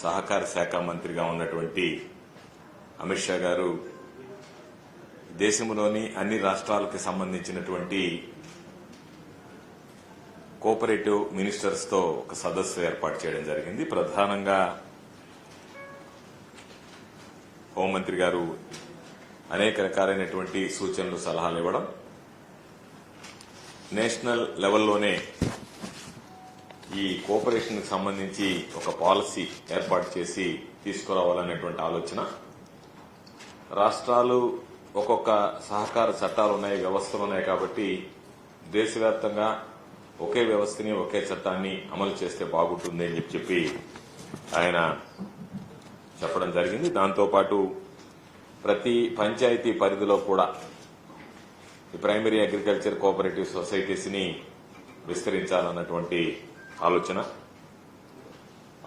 సహకార శాఖ మంత్రిగా ఉన్నటువంటి అమిత్ షా గారు దేశంలోని అన్ని రాష్ట్రాలకు సంబంధించినటువంటి కోఆపరేటివ్ మినిస్టర్స్ తో ఒక సదస్సు ఏర్పాటు చేయడం జరిగింది. ప్రధానంగా హోంమంత్రి గారు అనేక రకాలైనటువంటి సూచనలు సలహాలు ఇవ్వడం, నేషనల్ లెవెల్లోనే ఈ కోఆపరేషన్ కి సంబంధించి ఒక పాలసీ ఏర్పాటు చేసి తీసుకురావాలనేటువంటి ఆలోచన. రాష్ట్రాలు ఒక్కొక్క సహకార చట్టాలు ఉన్నాయి, వ్యవస్థలు ఉన్నాయి కాబట్టి దేశవ్యాప్తంగా ఒకే వ్యవస్థని ఒకే చట్టాన్ని అమలు చేస్తే బాగుంటుంది అని చెప్పి ఆయన చెప్పడం జరిగింది. దాంతోపాటు ప్రతి పంచాయతీ పరిధిలో కూడా ఈ ప్రైమరీ అగ్రికల్చర్ కోఆపరేటివ్ సొసైటీస్ ని విస్తరించాలన్నటువంటి ఆలోచన.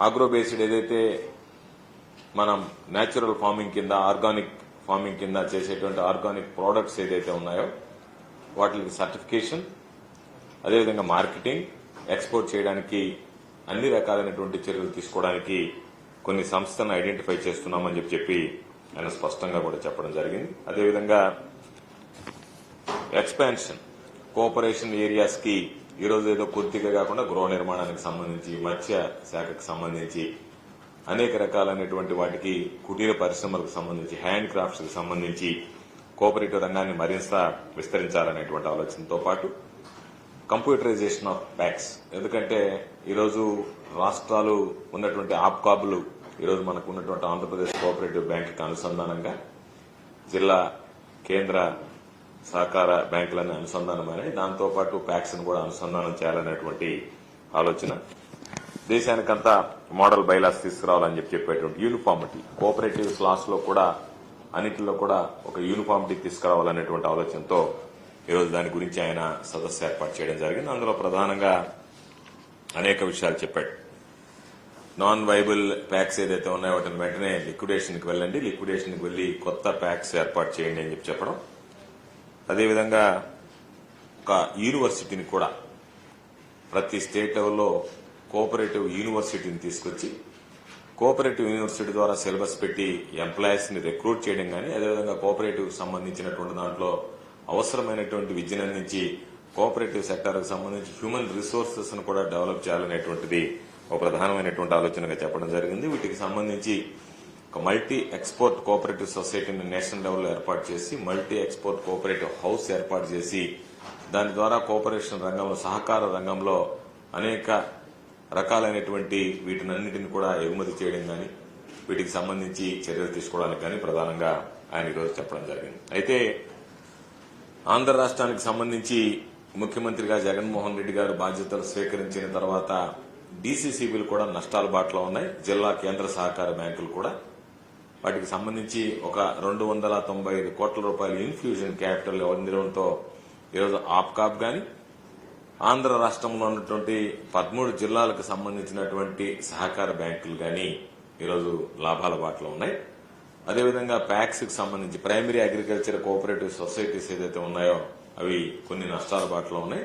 ఆగ్రో బేస్డ్ ఏదైతే మనం న్యాచురల్ ఫార్మింగ్ కింద, ఆర్గానిక్ ఫార్మింగ్ కింద చేసేటువంటి ఆర్గానిక్ ప్రోడక్ట్స్ ఏదైతే ఉన్నాయో వాటికి సర్టిఫికేషన్, అదేవిధంగా మార్కెటింగ్, ఎక్స్పోర్ట్ చేయడానికి అన్ని రకాలైనటువంటి చర్యలు తీసుకోవడానికి కొన్ని సంస్థలను ఐడెంటిఫై చేస్తున్నామని చెప్పి ఆయన స్పష్టంగా కూడా చెప్పడం జరిగింది. అదేవిధంగా ఎక్స్పాన్షన్ కోఆపరేషన్ ఏరియాస్ కి ఈరోజు ఏదో కొద్దిగా కాకుండా గృహ నిర్మాణానికి సంబంధించి, మత్స్య శాఖకు సంబంధించి, అనేక రకాలైనటువంటి వాటికి, కుటీర పరిశ్రమలకు సంబంధించి, హ్యాండ్ క్రాఫ్ట్స్ కి సంబంధించి కోఆపరేటివ్ రంగాన్ని మరింత విస్తరించాలనేటువంటి ఆలోచనతో పాటు కంప్యూటరైజేషన్ ఆఫ్ బ్యాంక్స్. ఎందుకంటే ఈరోజు రాష్ట్రాలు ఉన్నటువంటి ఆప్కాబులు ఈరోజు మనకు ఉన్నటువంటి ఆంధ్రప్రదేశ్ కోఆపరేటివ్ బ్యాంకుకి అనుసంధానంగా జిల్లా, కేంద్ర సహకార బ్యాంకులన్నీ అనుసంధానమైనవి. దాంతోపాటు ప్యాక్స్ ను కూడా అనుసంధానం చేయాలనేటువంటి ఆలోచన. దేశానికంతా మోడల్ బైలాస్ తీసుకురావాలని చెప్పేటువంటి యూనిఫార్మిటీ, కోఆపరేటివ్ లాస్ లో కూడా అన్నింటిలో కూడా ఒక యూనిఫార్మిటీ తీసుకురావాలనేటువంటి ఆలోచనతో ఈరోజు దాని గురించి ఆయన సదస్సు ఏర్పాటు చేయడం జరిగింది. అందులో ప్రధానంగా అనేక విషయాలు చెప్పాడు. నాన్ వైబుల్ ప్యాక్స్ ఏదైతే ఉన్నాయో వాటిని వెంటనే లిక్విడేషన్ కి వెళ్ళండి, లిక్విడేషన్ కి వెళ్లి కొత్త ప్యాక్స్ ఏర్పాటు చేయండి అని చెప్పడం. అదేవిధంగా ఒక యూనివర్సిటీని కూడా ప్రతి స్టేట్ లెవెల్లో కోఆపరేటివ్ యూనివర్సిటీని తీసుకొచ్చి కోఆపరేటివ్ యూనివర్సిటీ ద్వారా సిలబస్ పెట్టి ఎంప్లాయీస్ ని రిక్రూట్ చేయడం కానీ, అదేవిధంగా కోఆపరేటివ్ సంబంధించినటువంటి దాంట్లో అవసరమైనటువంటి విద్యను అందించి కోఆపరేటివ్ సెక్టార్ కు సంబంధించి హ్యూమన్ రిసోర్సెస్ ను కూడా డెవలప్ చేయాలనేటువంటిది ఒక ప్రధానమైనటువంటి ఆలోచనగా చెప్పడం జరిగింది. వీటికి సంబంధించి ఒక మల్టీ ఎక్స్పోర్ట్ కోఆపరేటివ్ సొసైటీని నేషనల్ లెవెల్లో ఏర్పాటు చేసి, మల్టీ ఎక్స్పోర్ట్ కోఆపరేటివ్ హౌస్ ఏర్పాటు చేసి దాని ద్వారా కోఆపరేషన్ రంగంలో, సహకార రంగంలో అనేక రకాలైనటువంటి వీటినన్నిటిని కూడా ఎగుమతి చేయడం కానీ, వీటికి సంబంధించి చర్యలు తీసుకోవడానికి కానీ ప్రధానంగా ఆయన ఈరోజు చెప్పడం జరిగింది. అయితే ఆంధ్ర రాష్ట్రానికి సంబంధించి ముఖ్యమంత్రిగా జగన్మోహన్ రెడ్డి గారు బాధ్యతలు స్వీకరించిన తర్వాత డీసీసీబీలు కూడా నష్టాల బాటలో ఉన్నాయి. జిల్లా, కేంద్ర సహకార బ్యాంకులు కూడా వాటికి సంబంధించి ఒక 295 కోట్ల రూపాయల ఇన్ఫ్యూజన్ క్యాపిటల్ అందించడంతో ఈరోజు ఆప్కాబ్ గాని, ఆంధ్ర రాష్ట్రంలో ఉన్నటువంటి 13 జిల్లాలకు సంబంధించినటువంటి సహకార బ్యాంకులు గాని ఈరోజు లాభాల బాటలో ఉన్నాయి. అదేవిధంగా ప్యాక్స్ కి సంబంధించి ప్రైమరీ అగ్రికల్చర్ కోఆపరేటివ్ సొసైటీస్ ఏదైతే ఉన్నాయో అవి కొన్ని నష్టాల బాటలో ఉన్నాయి.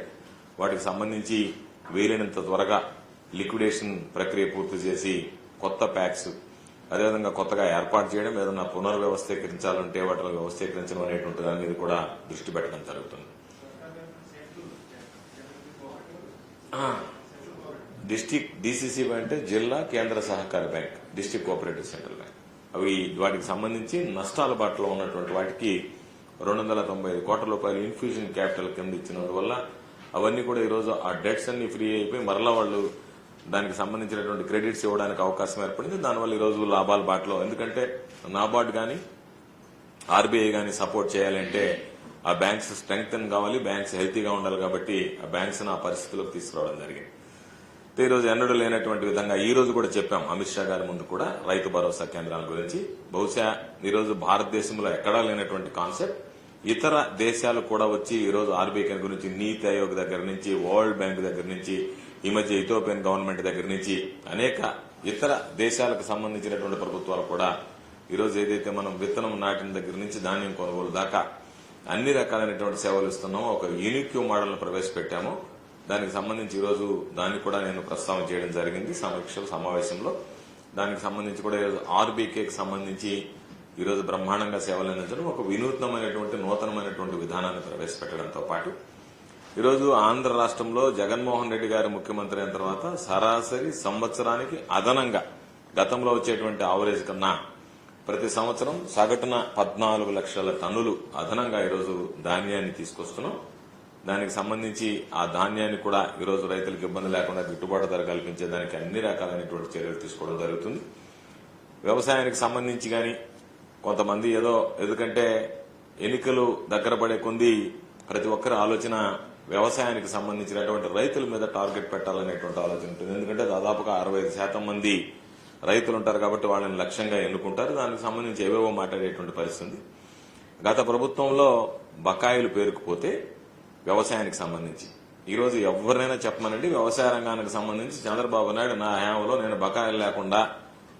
వాటికి సంబంధించి వీలైనంత త్వరగా లిక్విడేషన్ ప్రక్రియ పూర్తి చేసి కొత్త ప్యాక్స్, అదేవిధంగా కొత్తగా ఏర్పాటు చేయడం, ఏదన్నా పునర్వ్యవస్థీకరించాలంటే వాటిని వ్యవస్థీకరించడం అనేటువంటి దాని మీద కూడా దృష్టి పెట్టడం జరుగుతుంది. డిస్టిక్ డీసీసీ అంటే జిల్లా, కేంద్ర సహకార bank, district cooperative central bank, అవి వాటికి సంబంధించి నష్టాల బాటలో ఉన్నటువంటి వాటికి 295 కోట్ల రూపాయల ఇన్ఫ్యూజన్ క్యాపిటల్ కింద ఇచ్చినందువల్ల అవన్నీ కూడా ఈరోజు ఆ డెట్స్ అన్ని ఫ్రీ అయిపోయి మరలా వాళ్ళు దానికి సంబంధించినటువంటి క్రెడిట్స్ ఇవ్వడానికి అవకాశం ఏర్పడింది. దానివల్ల ఈరోజు లాభాల బాటలో, ఎందుకంటే నాబార్డ్ గాని, ఆర్బీఐ గాని సపోర్ట్ చేయాలంటే ఆ బ్యాంక్స్ స్ట్రెంగ్తన్ కావాలి, బ్యాంక్స్ హెల్తీగా ఉండాలి. కాబట్టి ఆ బ్యాంక్స్ ఆ పరిస్థితులకు తీసుకురావడం జరిగింది. ఈ రోజు ఎన్నడూ లేనటువంటి విధంగా ఈ రోజు కూడా చెప్పాం అమిత్ షా గారి ముందు కూడా రైతు భరోసా కేంద్రాల గురించి. బహుశా ఈరోజు భారతదేశంలో ఎక్కడా లేనటువంటి కాన్సెప్ట్. ఇతర దేశాలు కూడా వచ్చి ఈరోజు ఆర్బీఐ గురించి, నీతి ఆయోగ్ దగ్గర నుంచి, వరల్డ్ బ్యాంక్ దగ్గర నుంచి, ఈ మధ్య ఇథియోపియన్ గవర్నమెంట్ దగ్గర నుంచి అనేక ఇతర దేశాలకు సంబంధించినటువంటి ప్రభుత్వాలు కూడా ఈరోజు ఏదైతే మనం విత్తనం నాటిన దగ్గర నుంచి ధాన్యం కొనుగోలు దాకా అన్ని రకాలైనటువంటి సేవలు ఇస్తున్నామో ఒక యూనిక్యూ మోడల్ ను ప్రవేశపెట్టామో దానికి సంబంధించి ఈరోజు దాన్ని కూడా నేను ప్రస్తావన చేయడం జరిగింది సమావేశంలో. దానికి సంబంధించి కూడా ఈరోజు ఆర్బీకేకి సంబంధించి ఈరోజు బ్రహ్మాండంగా సేవలు అందించడం ఒక వినూత్నమైనటువంటి నూతనమైనటువంటి విధానాన్ని ప్రవేశపెట్టడంతో పాటు ఈరోజు ఆంధ్ర రాష్ట్రంలో జగన్మోహన్ రెడ్డి గారు ముఖ్యమంత్రి అయిన తర్వాత సరాసరి సంవత్సరానికి అదనంగా గతంలో వచ్చేటువంటి ఆవరేజ్ కన్నా ప్రతి సంవత్సరం సగటున 14 లక్షల టన్నులు అదనంగా ఈరోజు ధాన్యాన్ని తీసుకొస్తున్నాం. దానికి సంబంధించి ఆ ధాన్యాన్ని కూడా ఈరోజు రైతులకు ఇబ్బంది లేకుండా గిట్టుబాటు ధర కల్పించేదానికి అన్ని రకాలైనటువంటి చర్యలు తీసుకోవడం జరుగుతుంది. వ్యవసాయానికి సంబంధించి కానీ కొంతమంది ఎందుకంటే ఎన్నికలు దగ్గర పడే కొంది ప్రతి ఒక్కరి ఆలోచన వ్యవసాయానికి సంబంధించినటువంటి రైతుల మీద టార్గెట్ పెట్టాలనేటువంటి ఆలోచన ఉంటుంది. ఎందుకంటే దాదాపుగా 65% మంది రైతులు ఉంటారు కాబట్టి వాళ్ళని లక్ష్యంగా ఎన్నుకుంటారు. దానికి సంబంధించి ఏవేవో మాట్లాడేటువంటి పరిస్థితి. గత ప్రభుత్వంలో బకాయిలు పేరుకుపోతే వ్యవసాయానికి సంబంధించి ఈరోజు ఎవరినైనా చెప్పమనండి, వ్యవసాయ రంగానికి సంబంధించి చంద్రబాబు నాయుడు నా హయాంలో నేను బకాయిలు లేకుండా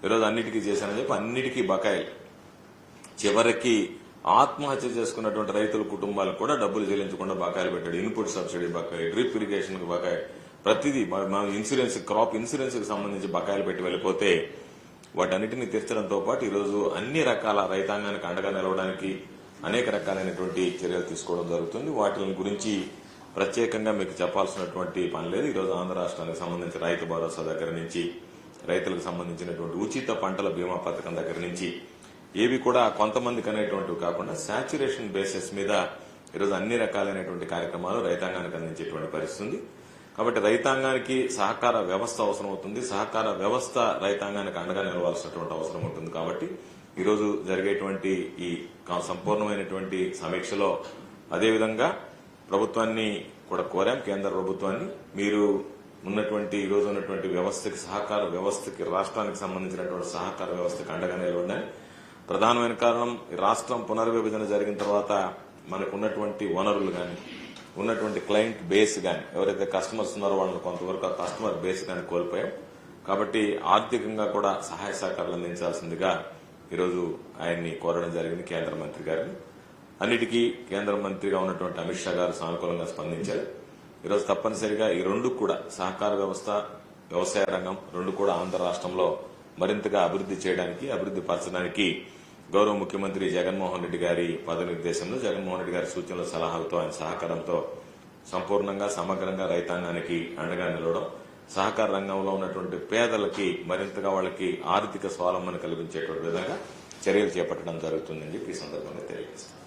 ఈరోజు అన్నిటికీ చేశానని చెప్పి అన్నిటికీ బకాయిలు, చివరికి ఆత్మహత్య చేసుకున్నటువంటి రైతుల కుటుంబాలకు కూడా డబ్బులు చెల్లించకుండా బకాయిలు పెట్టాడు. ఇన్పుట్ సబ్సిడీ బకాయి, డ్రిప్ ఇరిగేషన్ కు బకాయి, ప్రతిదీ ఇన్సూరెన్స్, క్రాప్ ఇన్సూరెన్స్ కి సంబంధించి బకాయిలు పెట్టి వెళ్లిపోతే వాటన్నిటిని తీర్చడంతో పాటు ఈరోజు అన్ని రకాల రైతాంగానికి అండగా నిలవడానికి అనేక రకాలైనటువంటి చర్యలు తీసుకోవడం జరుగుతుంది. వాటి గురించి ప్రత్యేకంగా మీకు చెప్పాల్సినటువంటి పని లేదు. ఈరోజు ఆంధ్ర రాష్ట్రానికి సంబంధించి రైతు భరోసా దగ్గర నుంచి రైతులకు సంబంధించినటువంటి ఉచిత పంటల బీమా పథకం దగ్గర నుంచి ఏవి కూడా కొంతమందికి అనేటువంటివి కాకుండా సాచ్యురేషన్ బేసిస్ మీద ఈరోజు అన్ని రకాలైనటువంటి కార్యక్రమాలు రైతాంగానికి అందించేటువంటి పరిస్థితి ఉంది. కాబట్టి రైతాంగానికి సహకార వ్యవస్థ అవసరం అవుతుంది. సహకార వ్యవస్థ రైతాంగానికి అండగా నిలవాల్సినటువంటి అవసరం ఉంటుంది. కాబట్టి ఈరోజు జరిగేటువంటి ఈ సంపూర్ణమైనటువంటి సమీక్షలో అదేవిధంగా ప్రభుత్వాన్ని కూడా కోరాం, కేంద్ర ప్రభుత్వాన్ని, మీరు ఉన్నటువంటి ఈరోజు ఉన్నటువంటి వ్యవస్థకి, సహకార వ్యవస్థకి, రాష్ట్రానికి సంబంధించినటువంటి సహకార వ్యవస్థకి అండగా నిలబడి ప్రధానమైన కారణం రాష్ట్రం పునర్విభజన జరిగిన తర్వాత మనకు ఉన్నటువంటి వనరులు కానీ, ఉన్నటువంటి క్లయింట్ బేస్ కానీ, ఎవరైతే కస్టమర్స్ ఉన్నారో వాళ్ళని కొంతవరకు ఆ కస్టమర్ బేస్ కానీ కోల్పోయాం. కాబట్టి ఆర్థికంగా కూడా సహాయ సహకారాలు అందించాల్సిందిగా ఈరోజు ఆయన్ని కోరడం జరిగింది కేంద్ర మంత్రి గారిని. అన్నిటికీ కేంద్ర మంత్రిగా ఉన్నటువంటి అమిత్ షా గారు సానుకూలంగా స్పందించారు. ఈరోజు తప్పనిసరిగా ఈ రెండు కూడా సహకార వ్యవస్థ, వ్యవసాయ రంగం రెండు కూడా ఆంధ్ర రాష్ట్రంలో మరింతగా అభివృద్ది చేయడానికి, అభివృద్ది పరచడానికి గౌరవ ముఖ్యమంత్రి జగన్మోహన్ రెడ్డి గారి పదనిర్దేశంలో, జగన్మోహన్ రెడ్డి గారి సూచనల సలహాలతో, ఆయన సహకారంతో సంపూర్ణంగా సమగ్రంగా రైతాంగానికి అండగా నిలవడం, సహకార రంగంలో ఉన్నటువంటి పేదలకి మరింతగా వాళ్ళకి ఆర్థిక స్వావలంబన కల్పించేటువంటి విధంగా చర్యలు చేపట్టడం జరుగుతుందని చెప్పి ఈ సందర్భంగా తెలియజేస్తాను.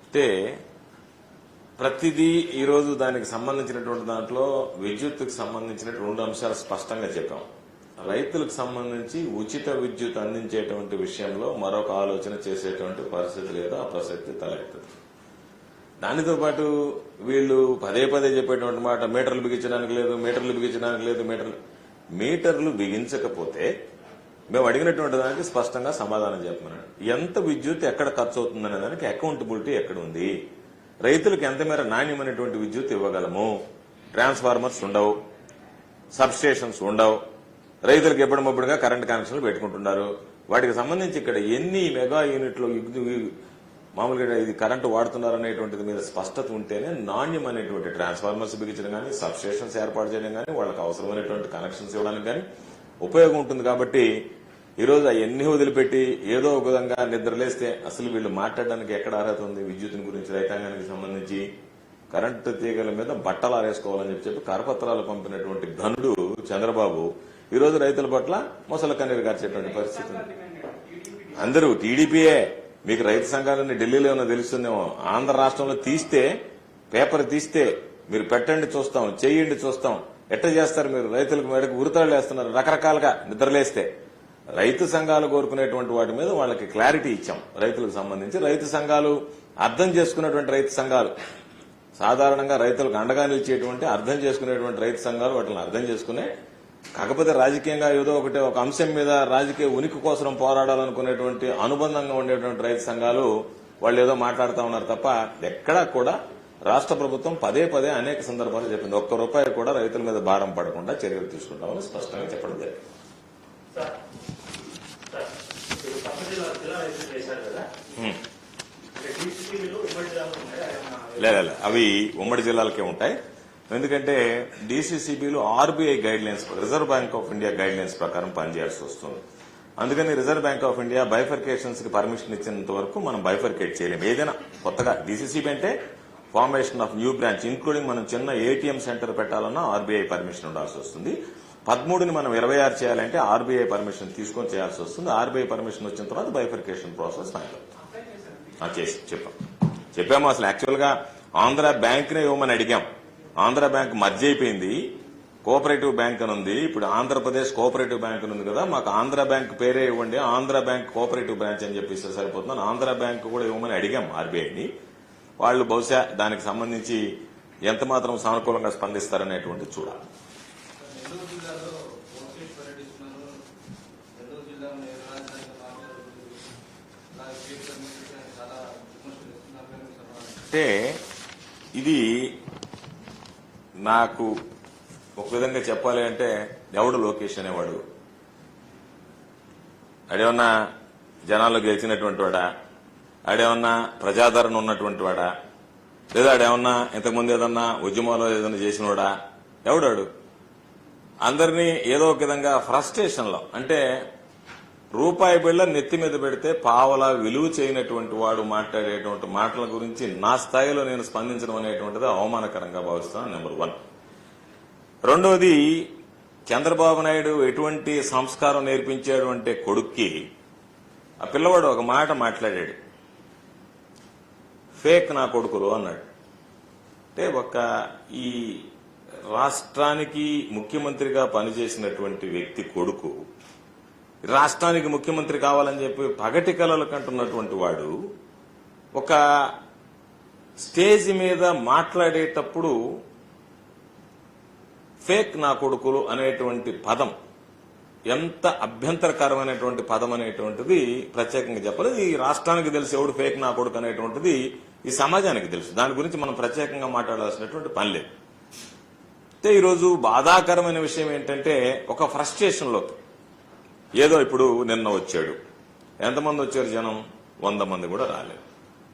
అంటే ప్రతిదీ ఈరోజు దానికి సంబంధించినటువంటి దాంట్లో విద్యుత్తుకు సంబంధించిన 2 అంశాలు స్పష్టంగా చెప్పాం. రైతులకు సంబంధించి ఉచిత విద్యుత్ అందించేటువంటి విషయంలో మరొక ఆలోచన చేసేటువంటి పరిస్థితి లేదు, ఆ ప్రసక్తి తలెత్తదు. దానితో పాటు వీళ్ళు పదే పదే చెప్పేటువంటి మాట మీటర్లు బిగించడానికి లేదు, మీటర్లు బిగించకపోతే మేము అడిగినటువంటి దానికి స్పష్టంగా సమాధానం చెప్పమన్నాడు. ఎంత విద్యుత్ ఎక్కడ ఖర్చు అవుతుందనే దానికి అకౌంటబిలిటీ ఎక్కడ ఉంది, రైతులకు ఎంత మేర నాణ్యమైనటువంటి విద్యుత్ ఇవ్వగలము, ట్రాన్స్ఫార్మర్స్ ఉండవు, సబ్ స్టేషన్స్ ఉండవు, రైతులకు ఎప్పటికప్పుడుగా కరెంట్ కనెక్షన్లు పెట్టుకుంటున్నారు. వాటికి సంబంధించి ఇక్కడ ఎన్ని మెగా యూనిట్లు మామూలుగా ఇది కరెంటు వాడుతున్నారు అనేటువంటిది మీద స్పష్టత ఉంటేనే నాణ్యం అనేటువంటి ట్రాన్స్ఫార్మర్స్ బిగించడం కానీ, సబ్ స్టేషన్స్ ఏర్పాటు చేయడం కానీ, వాళ్ళకి అవసరమైనటువంటి కనెక్షన్స్ ఇవ్వడానికి కానీ ఉపయోగం ఉంటుంది. కాబట్టి ఈరోజు అవన్నీ వదిలిపెట్టి ఏదో ఒక విధంగా నిద్రలేస్తే అసలు వీళ్ళు మాట్లాడడానికి ఎక్కడ అర్హత ఉంది? విద్యుత్తుని గురించి రైతాంగానికి సంబంధించి కరెంటు తీగల మీద బట్టలు ఆరేసుకోవాలని చెప్పి కరపత్రాలు పంపినటువంటి ఘనుడు చంద్రబాబు ఈరోజు రైతుల పట్ల మొసల కన్నీరు గార్చేటువంటి పరిస్థితి ఉంది. అందరూ టీడీపీయే. మీకు రైతు సంఘాలన్నీ ఢిల్లీలో ఉన్న తెలుస్తుందేమో. ఆంధ్ర రాష్ట్రంలో పేపర్ తీస్తే మీరు పెట్టండి చూస్తాం, చెయ్యండి చూస్తాం. ఎట్ట చేస్తారు మీరు? రైతులకు మేడకు ఉరితాళ్లు వేస్తున్నారు రకరకాలుగా నిద్రలేస్తే. రైతు సంఘాలు కోరుకునేటువంటి వాటి మీద వాళ్ళకి క్లారిటీ ఇచ్చాం. రైతులకు సంబంధించి రైతు సంఘాలు అర్థం చేసుకున్నటువంటి రైతు సంఘాలు, సాధారణంగా రైతులకు అండగా నిలిచేటువంటి అర్థం చేసుకునేటువంటి రైతు సంఘాలు వాటిని అర్థం చేసుకునే, కాకపోతే రాజకీయంగా ఏదో ఒక అంశం మీద రాజకీయ ఉనికి కోసం పోరాడాలనుకునేటువంటి అనుబంధంగా ఉండేటువంటి రైతు సంఘాలు వాళ్ళు ఏదో మాట్లాడుతూ ఉన్నారు తప్ప ఎక్కడా కూడా రాష్ట్ర ప్రభుత్వం పదే పదే అనేక సందర్భాలు చెప్పింది ₹1 కూడా రైతుల మీద భారం పడకుండా చర్యలు తీసుకుంటామని స్పష్టంగా చెప్పడం జరిగింది. లేదు, అవి ఉమ్మడి జిల్లాలకే ఉంటాయి. ఎందుకంటే డీసీసీబీలు RBI guidelines, Reserve Bank of India guidelines ప్రకారం పనిచేయాల్సి వస్తుంది. అందుకని Reserve Bank of India bifurcations కి పర్మిషన్ ఇచ్చినంత వరకు మనం బైఫర్కేట్ చేయలేము. ఏదైనా కొత్తగా డీసీసీబీ అంటే formation of new branch, including మనం చిన్న ఏటీఎం సెంటర్ పెట్టాలన్నా ఆర్బీఐ పర్మిషన్ ఉండాల్సి వస్తుంది. 13ని మనం 26 చేయాలంటే ఆర్బీఐ పర్మిషన్ తీసుకొని చేయాల్సి వస్తుంది. ఆర్బీఐ పర్మిషన్ వచ్చిన తర్వాత బైఫర్కేషన్ ప్రాసెస్ చేసి చెప్పాము. అసలు యాక్చువల్ గా ఆంధ్ర బ్యాంక్ నే ఇవ్వమని అడిగాం. ఆంధ్ర బ్యాంక్ మర్జ్ అయిపోయింది, కోఆపరేటివ్ బ్యాంక్ అని ఉంది. ఇప్పుడు ఆంధ్రప్రదేశ్ కోఆపరేటివ్ బ్యాంక్ అని ఉంది కదా, మాకు ఆంధ్ర బ్యాంక్ పేరే ఇవ్వండి, ఆంధ్ర బ్యాంక్ కోఆపరేటివ్ బ్రాంచ్ అని చెప్పేసి సరిపోతుంది. ఆంధ్ర బ్యాంక్ కూడా ఇవ్వమని అడిగాం ఆర్బీఐని. వాళ్ళు బహుశా దానికి సంబంధించి ఎంత మాత్రం సానుకూలంగా స్పందిస్తారనేటువంటి చూడాలి. అంటే ఇది నాకు ఒక విధంగా చెప్పాలి అంటే, ఎవడు లోకేష్ అనేవాడు? అడేమన్నా జనాల్లో గెలిచినటువంటి వాడా? ఆడేమన్నా ప్రజాదరణ ఉన్నటువంటి వాడా? లేదా ఆడేమన్నా ఇంతకుముందు ఏదన్నా ఉద్యమంలో ఏదన్నా చేసినవాడా? ఎవడాడు? అందరినీ ఏదో ఒక విధంగా ఫ్రస్ట్రేషన్ లో, అంటే రూపాయి బిళ్ళ నెత్తి మీద పెడితే పావలా విలువ చేయనటువంటి వాడు మాట్లాడేటువంటి మాటల గురించి నా స్థాయిలో నేను స్పందించడం అనేటువంటిది అవమానకరంగా భావిస్తాను. నెంబర్ 1. రెండోది, చంద్రబాబు నాయుడు ఎటువంటి సంస్కారం నేర్పించాడు అంటే కొడుక్కి, ఆ పిల్లవాడు ఒక మాట మాట్లాడాడు, ఫేక్ నా కొడుకులు అన్నాడు. అంటే ఈ రాష్ట్రానికి ముఖ్యమంత్రిగా పనిచేసినటువంటి వ్యక్తి కొడుకు రాష్ట్రానికి ముఖ్యమంత్రి కావాలని చెప్పి పగటి కలలు కంటున్నటువంటి వాడు ఒక స్టేజ్ మీద మాట్లాడేటప్పుడు ఫేక్ నా కొడుకులు అనేటువంటి పదం ఎంత అభ్యంతరకరమైనటువంటి పదం అనేటువంటిది ప్రత్యేకంగా చెప్పలేదు. ఈ రాష్ట్రానికి తెలుసు ఎవడు ఫేక్ నా కొడుకు అనేటువంటిది, ఈ సమాజానికి తెలుసు. దాని గురించి మనం ప్రత్యేకంగా మాట్లాడాల్సినటువంటి పని లేదు. అయితే ఈరోజు బాధాకరమైన విషయం ఏంటంటే, ఒక ఫ్రస్ట్రేషన్ లో ఏదో ఇప్పుడు నిన్న వచ్చాడు, ఎంతమంది వచ్చారు జనం? 100 మంది కూడా రాలేదు.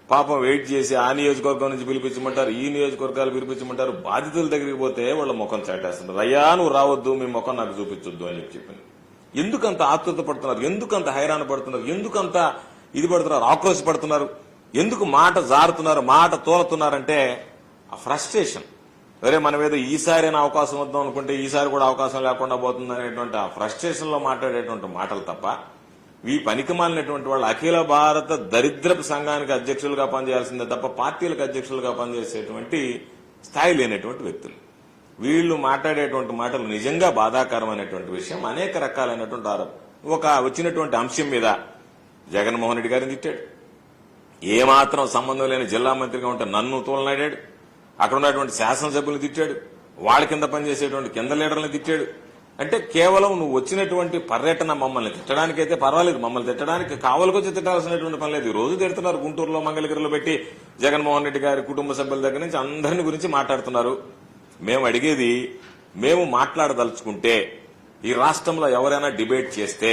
పాపం వెయిట్ చేసి ఆ నియోజకవర్గం నుంచి పిలిపించమంటారు, ఈ నియోజకవర్గాలు పిలిపించమంటారు. బాధితుల దగ్గరికి పోతే వాళ్ళ ముఖం చాటేస్తున్నారు. అయ్యా నువ్వు రావద్దు, మీ ముఖం నాకు చూపించొద్దు అని చెప్పింది. ఎందుకంత ఆతృత పడుతున్నారు? ఎందుకంత హైరాణ పడుతున్నారు? ఎందుకంత ఇది పడుతున్నారు, ఆక్రోశ పడుతున్నారు? ఎందుకు మాట జారుతున్నారు, మాట తోలుతున్నారంటే ఆ ఫ్రస్ట్రేషన్. వేరే మనం ఏదో ఈసారైనా అవకాశం వద్దాం అనుకుంటే ఈసారి కూడా అవకాశం లేకుండా పోతుంది అనేటువంటి ఆ ఫ్రస్ట్రేషన్ లో మాట్లాడేటువంటి మాటలు తప్ప, ఈ పనికిమాలినటువంటి వాళ్ళు అఖిల భారత దరిద్రపు సంఘానికి అధ్యక్షులుగా పనిచేయాల్సిందే తప్ప పార్టీలకు అధ్యక్షులుగా పనిచేసేటువంటి స్థాయి లేనటువంటి వ్యక్తులు. వీళ్లు మాట్లాడేటువంటి మాటలు నిజంగా బాధాకరమైనటువంటి విషయం. అనేక రకాలైనటువంటి ఒక వచ్చినటువంటి అంశం మీద జగన్మోహన్ రెడ్డి గారిని తిట్టాడు. ఏమాత్రం సంబంధం లేని జిల్లా మంత్రిగా ఉంటే నన్ను తోలనాడాడు. అక్కడ ఉన్నటువంటి శాసనసభ్యులను తిట్టాడు. వాళ్ళ కింద పనిచేసేటువంటి కింద లీడర్లను తిట్టాడు. అంటే కేవలం నువ్వు వచ్చినటువంటి పర్యటన మమ్మల్ని తిట్టడానికైతే పర్వాలేదు, మమ్మల్ని తిట్టడానికి కావలకొచ్చి తిట్టాల్సినటువంటి పని లేదు. ఈ రోజు తిడుతున్నారు. గుంటూరులో మంగళగిరిలో పెట్టి జగన్మోహన్ రెడ్డి గారి కుటుంబ సభ్యుల దగ్గర నుంచి అందరిని గురించి మాట్లాడుతున్నారు. మేము అడిగేది, మేము మాట్లాడదలుచుకుంటే ఈ రాష్ట్రంలో ఎవరైనా డిబేట్ చేస్తే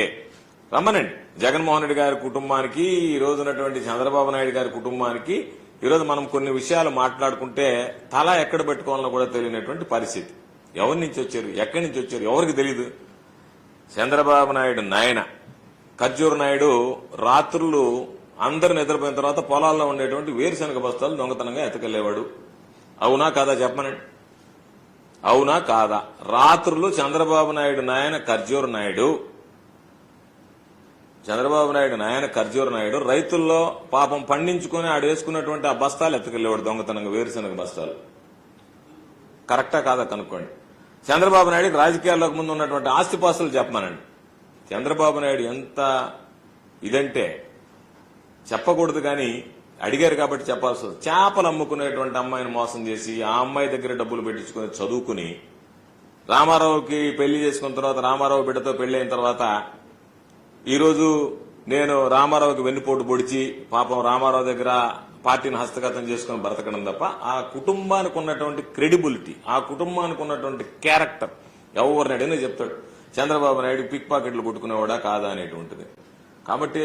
రమ్మనండి. జగన్మోహన్ రెడ్డి గారి కుటుంబానికి, ఈ రోజు ఉన్నటువంటి చంద్రబాబు నాయుడు గారి కుటుంబానికి ఈరోజు మనం కొన్ని విషయాలు మాట్లాడుకుంటే తల ఎక్కడ పెట్టుకోవాలో కూడా తెలియనటువంటి పరిస్థితి. ఎవరి నుంచి వచ్చారు, ఎక్కడి నుంచి వచ్చారు ఎవరికి తెలియదు. చంద్రబాబు నాయుడు నాయన ఖర్జూర్ నాయుడు రాత్రులు అందరు నిద్రపోయిన తర్వాత పొలాల్లో ఉండేటువంటి వేరుశనగ బస్తాలు దొంగతనంగా ఎతకెళ్లేవాడు. అవునా కాదా చెప్పమనండి, అవునా కాదా? రాత్రులు చంద్రబాబు నాయుడు నాయన ఖర్జూర్ నాయుడు, చంద్రబాబు నాయుడు నాయన ఖర్జూర్ నాయుడు రైతుల్లో పాపం పండించుకుని ఆడు వేసుకున్నటువంటి ఆ బస్తాలు ఎత్తుకెళ్లేవాడు దొంగతనంగా, వేరుశనగ బస్తాలు. కరెక్టా కాదా కనుక్కోండి. చంద్రబాబు నాయుడు రాజకీయాల్లోకి ముందు ఉన్నటువంటి ఆస్తిపాస్తులు చెప్పమనండి. చంద్రబాబు నాయుడు ఎంత ఇదంటే చెప్పకూడదు కానీ అడిగారు కాబట్టి చెప్పాల్సి వస్తుంది. చేపలు అమ్ముకునేటువంటి అమ్మాయిని మోసం చేసి ఆ అమ్మాయి దగ్గర డబ్బులు పెట్టించుకుని చదువుకుని రామారావుకి పెళ్లి చేసుకున్న తర్వాత, రామారావు బిడ్డతో పెళ్లి అయిన తర్వాత ఈరోజు నేను రామారావుకి వెన్నుపోటు పొడిచి పాపం రామారావు దగ్గర పార్టీని హస్తగతం చేసుకుని బ్రతకడం తప్ప ఆ కుటుంబానికి ఉన్నటువంటి క్రెడిబిలిటీ, ఆ కుటుంబానికి ఉన్నటువంటి క్యారెక్టర్ ఎవరిని అడిగినా చెప్తాడు. చంద్రబాబు నాయుడు పిక్ పాకెట్లు కొట్టుకునేవాడా కాదా అనేటువంటిది. కాబట్టి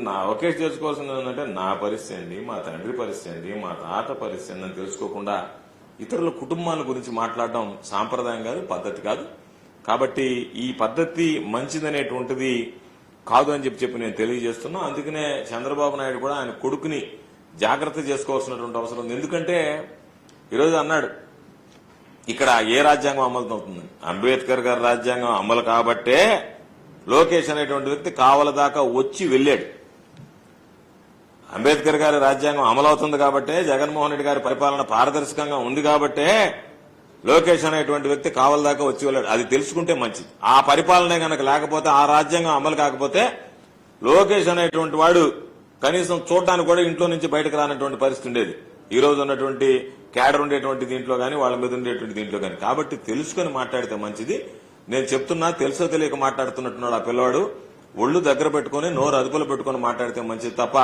నా ఒకే తెలుసుకోవాల్సింది ఏంటంటే నా పరిస్థితి ఏంటి, మా తండ్రి పరిస్థితి ఏంటి, మా తాత పరిస్థితి ఏంటి అని తెలుసుకోకుండా ఇతరుల కుటుంబాల గురించి మాట్లాడడం సాంప్రదాయం కాదు, పద్ధతి కాదు. కాబట్టి ఈ పద్ధతి మంచిదనేటువంటిది కాదు అని చెప్పి నేను తెలియజేస్తున్నా. అందుకనే చంద్రబాబు నాయుడు కూడా ఆయన కొడుకుని జాగ్రత్త చేసుకోవాల్సినటువంటి అవసరం ఉంది. ఎందుకంటే ఈరోజు అన్నాడు ఇక్కడ ఏ రాజ్యాంగం అమలు అవుతుంది, అంబేద్కర్ గారి రాజ్యాంగం అమలు కాబట్టే లోకేష్ అనేటువంటి వ్యక్తి కావల దాకా వచ్చి వెళ్ళాడు. అంబేద్కర్ గారి రాజ్యాంగం అమలవుతుంది కాబట్టే, జగన్మోహన్ రెడ్డి గారి పరిపాలన పారదర్శకంగా ఉంది కాబట్టే లోకేష్ అనేటువంటి వ్యక్తి కావల దాకా వచ్చి వెళ్ళాడు. అది తెలుసుకుంటే మంచిది. ఆ పరిపాలనే గనక లేకపోతే, ఆ రాజ్యాంగం అమలు కాకపోతే లోకేష్ అనేటువంటి వాడు కనీసం చూడడానికి కూడా ఇంట్లో నుంచి బయటకు రానటువంటి పరిస్థితి ఉండేది. ఈ రోజు ఉన్నటువంటి క్యాడర్ ఉండేటువంటి దీంట్లో గానీ, వాళ్ళ మీద ఉండేటువంటి దీంట్లో గానీ. కాబట్టి తెలుసుకుని మాట్లాడితే మంచిది. నేను చెప్తున్నా, తెలుసో తెలియక మాట్లాడుతున్నట్టున్నాడు ఆ పిల్లవాడు. ఒళ్ళు దగ్గర పెట్టుకుని నోరు అదుపులో పెట్టుకుని మాట్లాడితే మంచిది తప్ప,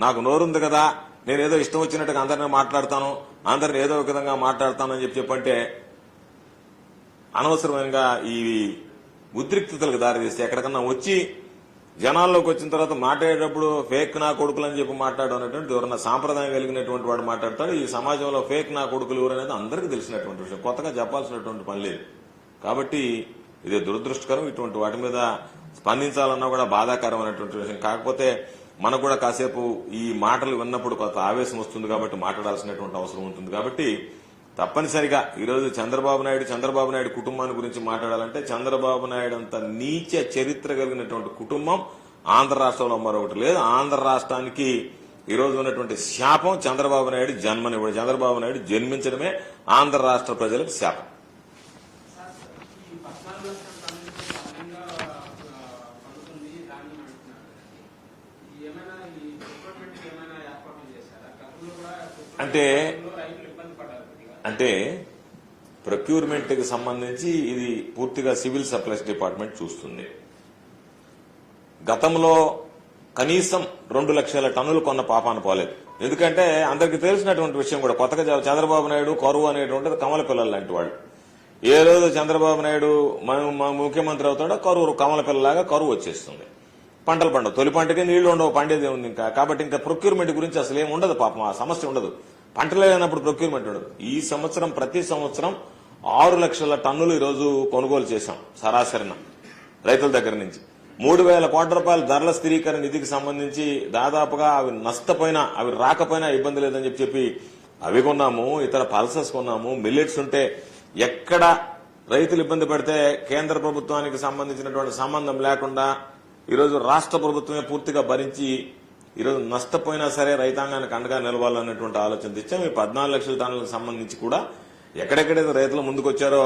నాకు నోరుంది కదా నేనేదో ఇష్టం వచ్చినట్టుగా అందరినీ మాట్లాడతాను, అందరిని ఏదో ఒక విధంగా మాట్లాడతాను అని చెప్పంటే అనవసరమైన ఈ ఉద్రిక్తతలకు దారితీస్తే, ఎక్కడికన్నా వచ్చి జనాల్లోకి వచ్చిన తర్వాత మాట్లాడేటప్పుడు ఫేక్ నా కొడుకులు అని చెప్పి మాట్లాడడం అనేటువంటి ఎవరన్నా సాంప్రదాయం కలిగినటువంటి వాడు మాట్లాడతాడు. ఈ సమాజంలో ఫేక్ నా కొడుకులు ఎవరు అనేది అందరికీ తెలిసినటువంటి విషయం, కొత్తగా చెప్పాల్సినటువంటి పని లేదు. కాబట్టి ఇది దురదృష్టకరం. ఇటువంటి వాటి మీద స్పందించాలన్నా కూడా బాధాకరమైనటువంటి విషయం. కాకపోతే మనకు కూడా కాసేపు ఈ మాటలు విన్నప్పుడు కొంత ఆవేశం వస్తుంది కాబట్టి మాట్లాడాల్సినటువంటి అవసరం ఉంటుంది. కాబట్టి తప్పనిసరిగా ఈరోజు చంద్రబాబు నాయుడు కుటుంబాన్ని గురించి మాట్లాడాలంటే, చంద్రబాబు నాయుడు అంత నీచ చరిత్ర కలిగినటువంటి కుటుంబం ఆంధ్ర రాష్ట్రంలో మరొకటి లేదు. ఆంధ్ర రాష్ట్రానికి ఈరోజు ఉన్నటువంటి శాపం చంద్రబాబు నాయుడు జన్మనివ్వడు. చంద్రబాబు నాయుడు జన్మించడమే ఆంధ్ర రాష్ట్ర ప్రజలకు శాపం. అంటే ప్రొక్యూర్మెంట్ కి సంబంధించి ఇది పూర్తిగా సివిల్ సప్లైస్ డిపార్ట్మెంట్ చూస్తుంది. గతంలో కనీసం 2 లక్షల టన్నులు కొన్న పాపాన పోలేదు. ఎందుకంటే అందరికి తెలిసినటువంటి విషయం కూడా, కొత్తగా చంద్రబాబు నాయుడు కరువు అనేటువంటిది కమల పిల్లలు లాంటి వాళ్ళు. ఏ రోజు చంద్రబాబు నాయుడు ముఖ్యమంత్రి అవుతాడో కరువు కమల పిల్లలాగా కరువు వచ్చేస్తుంది. పంటలు పండవు, తొలి పంటకి నీళ్లు ఉండవు, పండేది ఉంది ఇంకా. కాబట్టి ఇంకా ప్రొక్యూర్మెంట్ గురించి అసలు ఏమి ఉండదు, పాపం ఆ సమస్య ఉండదు. పంటలే లేనప్పుడు ప్రొక్యూర్మెంట్ ఉండదు. ఈ సంవత్సరం ప్రతి సంవత్సరం 6 లక్షల టన్నులు ఈరోజు కొనుగోలు చేశాం సరాసరిన రైతుల దగ్గర నుంచి. 3,000 కోట్ల రూపాయల ధరల స్థిరీకరణ నిధికి సంబంధించి దాదాపుగా అవి నష్టపోయినా, అవి రాకపోయినా ఇబ్బంది లేదని చెప్పి అవి కొన్నాము. ఇతర పల్సెస్ కొన్నాము. మిల్లెట్స్ ఉంటే ఎక్కడ రైతులు ఇబ్బంది పడితే కేంద్ర ప్రభుత్వానికి సంబంధించినటువంటి సంబంధం లేకుండా ఈరోజు రాష్ట్ర ప్రభుత్వమే పూర్తిగా భరించి ఈరోజు నష్టపోయినా సరే రైతాంగానికి అండగా నిలవాలన్నటువంటి ఆలోచన తెచ్చాం. ఈ 14 లక్షల టన్నులకు సంబంధించి కూడా ఎక్కడెక్కడైతే రైతులు ముందుకు వచ్చారో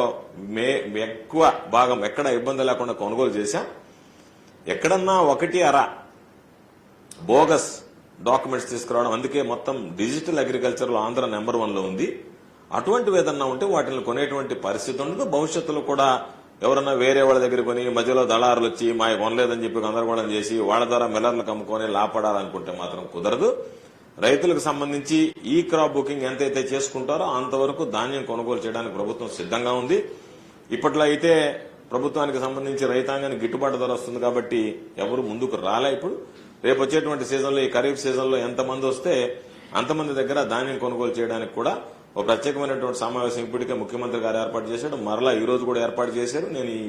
ఎక్కువ భాగం ఎక్కడ ఇబ్బంది లేకుండా కొనుగోలు చేశాం. ఎక్కడన్నా 1-2 బోగస్ డాక్యుమెంట్స్ తీసుకురావడం, అందుకే మొత్తం డిజిటల్ అగ్రికల్చర్ లో ఆంధ్ర నెంబర్ 1 లో ఉంది. అటువంటివి ఏదన్నా ఉంటే వాటిని కొనేటువంటి పరిస్థితి ఉండదు. భవిష్యత్తులో కూడా ఎవరన్నా వేరే వాళ్ళ దగ్గర కొని మధ్యలో దళారులు వచ్చి మా కొనలేదని చెప్పి గందరగోళం చేసి వాళ్ళ ద్వారా మిల్లర్లకు అమ్ముకొని లాభపడాలనుకుంటే మాత్రం కుదరదు. రైతులకు సంబంధించి ఈ క్రాప్ బుకింగ్ ఎంతైతే చేసుకుంటారో అంతవరకు ధాన్యం కొనుగోలు చేయడానికి ప్రభుత్వం సిద్ధంగా ఉంది. ఇప్పట్లో అయితే ప్రభుత్వానికి సంబంధించి రైతాంగానికి గిట్టుబాటు ధర వస్తుంది కాబట్టి ఎవరు ముందుకు రాలే. ఇప్పుడు రేపు వచ్చేటువంటి సీజన్లో, ఈ ఖరీఫ్ సీజన్లో ఎంతమంది వస్తే అంతమంది దగ్గర ధాన్యం కొనుగోలు చేయడానికి కూడా ఒక ప్రత్యేకమైనటువంటి సమావేశం ఇప్పటికే ముఖ్యమంత్రి గారు ఏర్పాటు చేశాడు. మరలా ఈ రోజు కూడా ఏర్పాటు చేశారు. నేను ఈ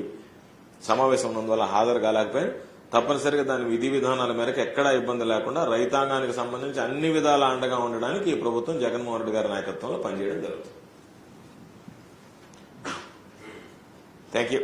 సమావేశం ఉన్నందువల్ల హాజరు కాలేకపోయాను. తప్పనిసరిగా దాని విధి విధానాల మేరకు ఎక్కడా ఇబ్బంది లేకుండా రైతాంగానికి సంబంధించి అన్ని విధాల అండగా ఉండడానికి ఈ ప్రభుత్వం జగన్మోహన్ రెడ్డి గారి నాయకత్వంలో పనిచేయడం జరుగుతుంది. Thank you.